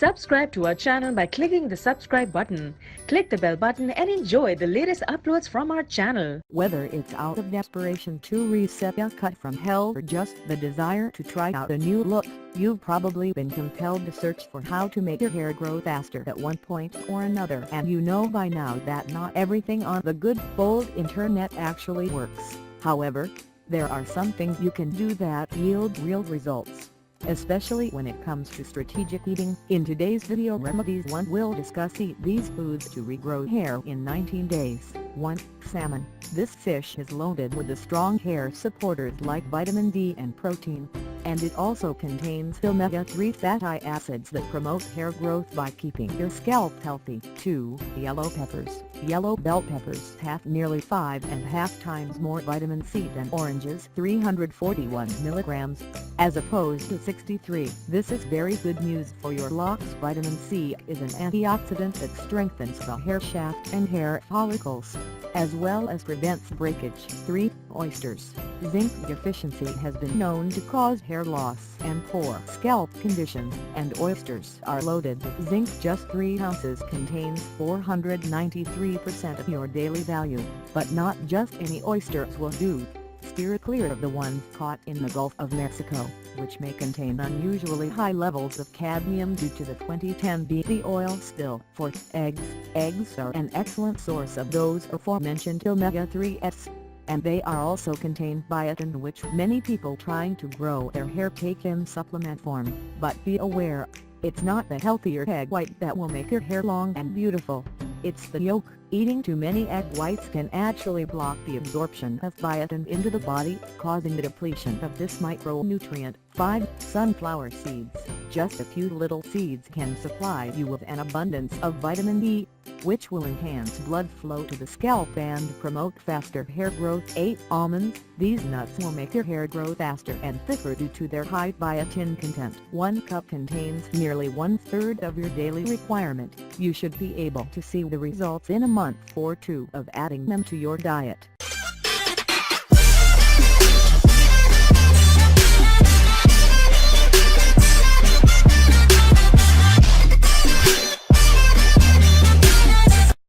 Subscribe to our channel by clicking the subscribe button. Click the bell button and enjoy the latest uploads from our channel. Whether it's out of desperation to reset a cut from hell or just the desire to try out a new look, you've probably been compelled to search for how to make your hair grow faster at one point or another, and you know by now that not everything on the good old internet actually works. However, there are some things you can do that yield real results, especially when it comes to strategic eating. In today's video, Remedies One will discuss eat these foods to regrow hair in 19 days. 1. Salmon. This fish is loaded with the strong hair supporters like vitamin D and protein, and it also contains omega-3 fatty acids that promote hair growth by keeping your scalp healthy. 2. Yellow peppers. Yellow bell peppers have nearly 5.5 times more vitamin C than oranges, 341 milligrams, as opposed to 63. This is very good news for your locks. Vitamin C is an antioxidant that strengthens the hair shaft and hair follicles, as well as prevents breakage. 3. Oysters. Zinc deficiency has been known to cause hair loss and poor scalp condition, and oysters are loaded with zinc. Just 3 ounces contains 493% of your daily value, but not just any oysters will do. Steer clear of the ones caught in the Gulf of Mexico, which may contain unusually high levels of cadmium due to the 2010 BP oil spill. 4. Eggs. Eggs are an excellent source of those aforementioned omega-3s, and they are also contain biotin, which many people trying to grow their hair take in supplement form. But be aware, it's not the healthier egg white that will make your hair long and beautiful. It's the yolk. Eating too many egg whites can actually block the absorption of biotin into the body, causing the depletion of this micronutrient. 5. Sunflower seeds. Just a few little seeds can supply you with an abundance of vitamin D, which will enhance blood flow to the scalp and promote faster hair growth. 8. Almonds. These nuts will make your hair grow faster and thicker due to their high biotin content. 1 cup contains nearly 1/3 of your daily requirement. You should be able to see the results in a month or two of adding them to your diet.